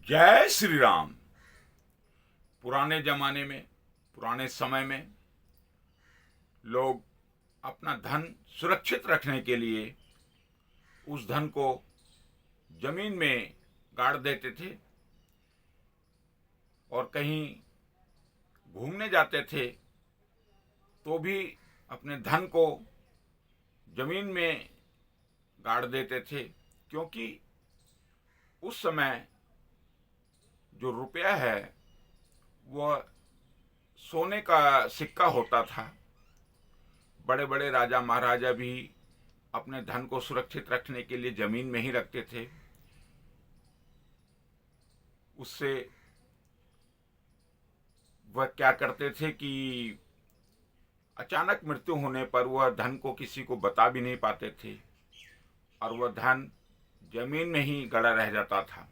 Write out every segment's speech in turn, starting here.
जय श्री राम। पुराने जमाने में, पुराने समय में लोग अपना धन सुरक्षित रखने के लिए उस धन को जमीन में गाड़ देते थे और कहीं घूमने जाते थे तो भी अपने धन को जमीन में गाड़ देते थे, क्योंकि उस समय जो रुपया है वह सोने का सिक्का होता था। बड़े बड़े राजा महाराजा भी अपने धन को सुरक्षित रखने के लिए जमीन में ही रखते थे। उससे वह क्या करते थे कि अचानक मृत्यु होने पर वह धन को किसी को बता भी नहीं पाते थे और वह धन जमीन में ही गड़ा रह जाता था।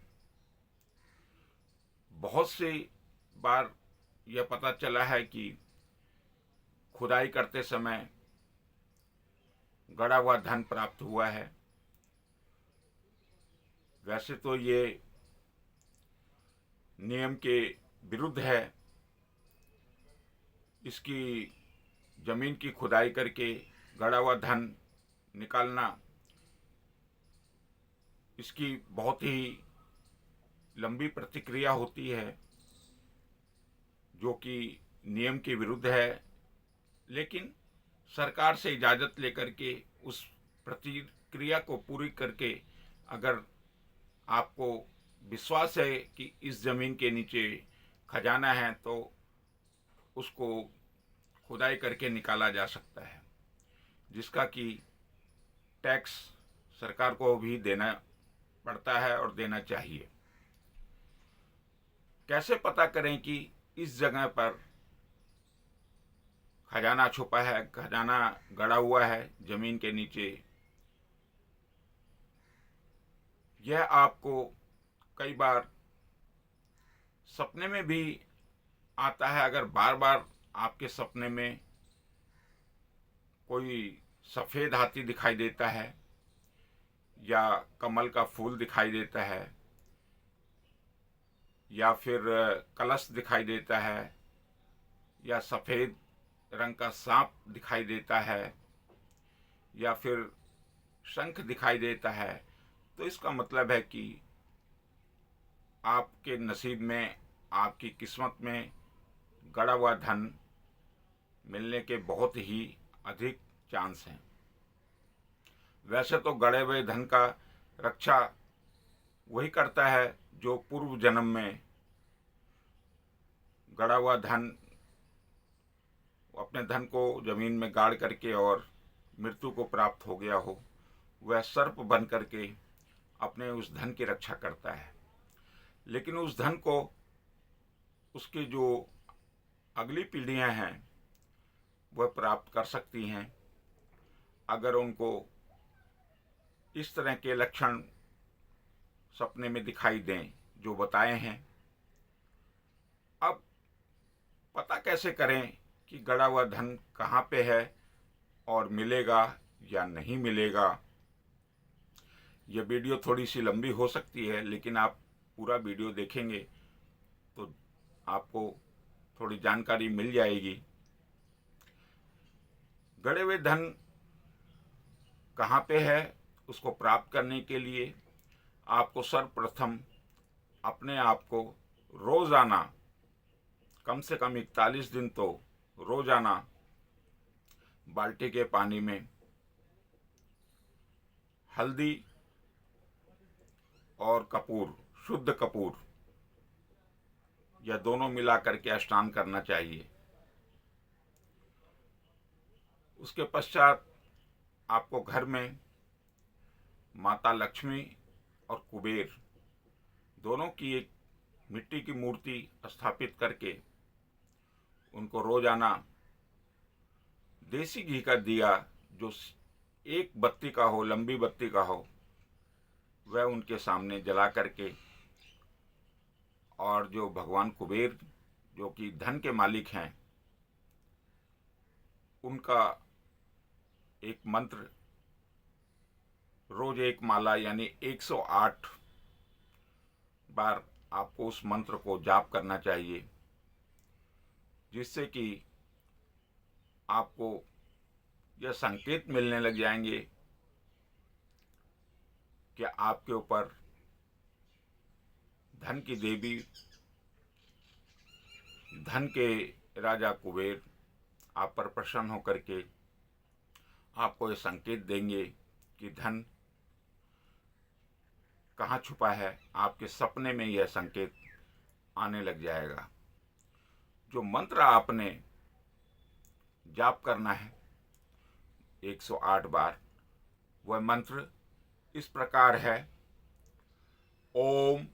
बहुत सी बार यह पता चला है कि खुदाई करते समय गड़ा हुआ धन प्राप्त हुआ है। वैसे तो ये नियम के विरुद्ध है। इसकी जमीन की खुदाई करके गड़ा हुआ धन निकालना, इसकी बहुत ही लंबी प्रतिक्रिया होती है जो कि नियम के विरुद्ध है। लेकिन सरकार से इजाज़त लेकर के उस प्रतिक्रिया को पूरी करके अगर आपको विश्वास है कि इस ज़मीन के नीचे खजाना है तो उसको खुदाई करके निकाला जा सकता है, जिसका कि टैक्स सरकार को भी देना पड़ता है और देना चाहिए। कैसे पता करें कि इस जगह पर खजाना छुपा है, खजाना गड़ा हुआ है जमीन के नीचे? यह आपको कई बार सपने में भी आता है। अगर बार बार आपके सपने में कोई सफ़ेद हाथी दिखाई देता है या कमल का फूल दिखाई देता है या फिर कलश दिखाई देता है या सफ़ेद रंग का सांप दिखाई देता है या फिर शंख दिखाई देता है, तो इसका मतलब है कि आपके नसीब में, आपकी किस्मत में गड़ा हुआ धन मिलने के बहुत ही अधिक चांस हैं। वैसे तो गड़े हुए धन का रक्षा वही करता है जो पूर्व जन्म में गड़ा हुआ धन, अपने धन को जमीन में गाड़ करके और मृत्यु को प्राप्त हो गया हो, वह सर्प बन करके अपने उस धन की रक्षा करता है। लेकिन उस धन को उसकी जो अगली पीढ़ियां हैं वह प्राप्त कर सकती हैं अगर उनको इस तरह के लक्षण सपने में दिखाई दें जो बताए हैं। अब पता कैसे करें कि गड़ा हुआ धन कहाँ पे है और मिलेगा या नहीं मिलेगा? यह वीडियो थोड़ी सी लंबी हो सकती है, लेकिन आप पूरा वीडियो देखेंगे तो आपको थोड़ी जानकारी मिल जाएगी। गड़े हुए धन कहाँ पे है, उसको प्राप्त करने के लिए आपको सर्वप्रथम अपने आप को रोज़ाना कम से कम 41 दिन तो रोज़ाना बाल्टी के पानी में हल्दी और कपूर, शुद्ध कपूर, यह दोनों मिला करके स्नान करना चाहिए। उसके पश्चात आपको घर में माता लक्ष्मी और कुबेर दोनों की एक मिट्टी की मूर्ति स्थापित करके उनको रोजाना देसी घी का दिया, जो एक बत्ती का हो, लंबी बत्ती का हो, वह उनके सामने जला करके, और जो भगवान कुबेर जो कि धन के मालिक हैं उनका एक मंत्र रोज एक माला यानी 108 बार आपको उस मंत्र को जाप करना चाहिए, जिससे कि आपको यह संकेत मिलने लग जाएंगे कि आपके ऊपर धन की देवी, धन के राजा कुबेर आप पर प्रसन्न होकर के आपको ये संकेत देंगे कि धन कहाँ छुपा है। आपके सपने में यह संकेत आने लग जाएगा। जो मंत्र आपने जाप करना है 108 बार, वह मंत्र इस प्रकार है: ओम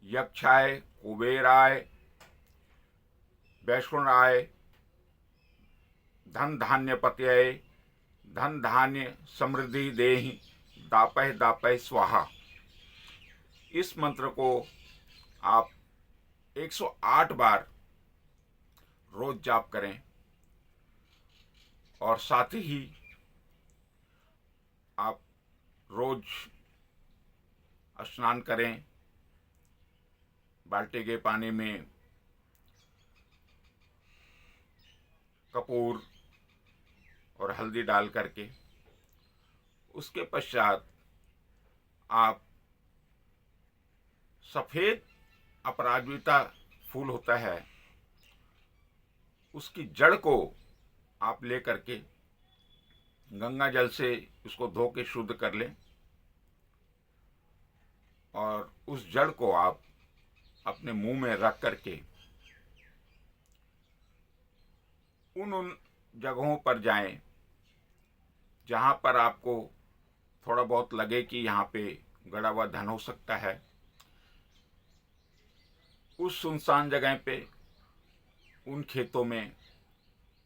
यक्षाय कुबेराय वैष्णुराय धन धान्य पतये धन धान्य समृद्धि देहि दापय दापय स्वाहा। इस मंत्र को आप 108 बार रोज जाप करें और साथ ही आप रोज स्नान करें बाल्टी के पानी में कपूर और हल्दी डाल करके। उसके पश्चात आप सफ़ेद अपराजिता फूल होता है, उसकी जड़ को आप ले करके गंगा जल से उसको धो के शुद्ध कर लें और उस जड़ को आप अपने मुंह में रख करके उन जगहों पर जाएं जहां पर आपको थोड़ा बहुत लगे कि यहाँ पे गड़ा हुआ धन हो सकता है। उस सुनसान जगह पे, उन खेतों में,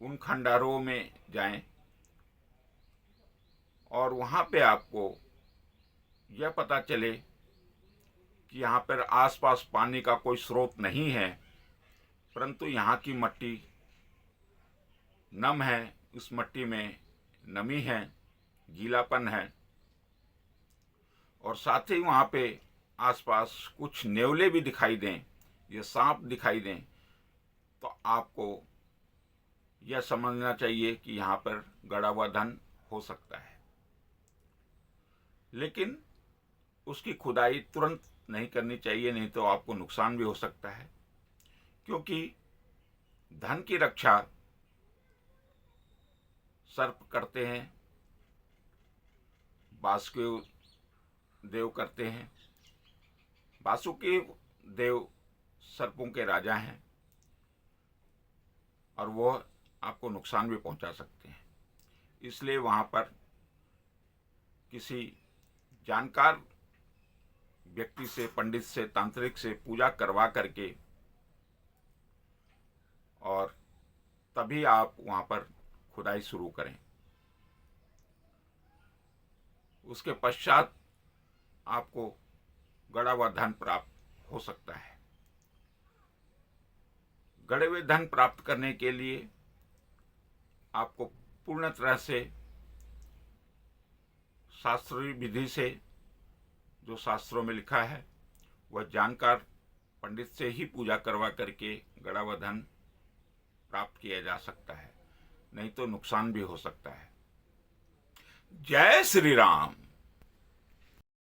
उन खंडारों में जाएं और वहाँ पे आपको यह पता चले कि यहाँ पर आसपास पानी का कोई स्रोत नहीं है, परंतु यहाँ की मिट्टी नम है, उस मिट्टी में नमी है, गीलापन है और साथ ही वहाँ पे आसपास कुछ नेवले भी दिखाई दें या सांप दिखाई दें, तो आपको यह समझना चाहिए कि यहाँ पर गड़ा हुआ धन हो सकता है। लेकिन उसकी खुदाई तुरंत नहीं करनी चाहिए, नहीं तो आपको नुकसान भी हो सकता है, क्योंकि धन की रक्षा सर्प करते हैं, वासुकी देव करते हैं। वासुकी देव सर्पों के राजा हैं और वह आपको नुकसान भी पहुंचा सकते हैं। इसलिए वहाँ पर किसी जानकार व्यक्ति से, पंडित से, तांत्रिक से पूजा करवा करके और तभी आप वहाँ पर खुदाई शुरू करें। उसके पश्चात आपको गड़ा हुआ धन प्राप्त हो सकता है। गड़े हुए धन प्राप्त करने के लिए आपको पूर्ण तरह से शास्त्रीय विधि से, जो शास्त्रों में लिखा है, वह जानकार पंडित से ही पूजा करवा करके गड़ा हुआ धन प्राप्त किया जा सकता है, नहीं तो नुकसान भी हो सकता है। जय श्री राम।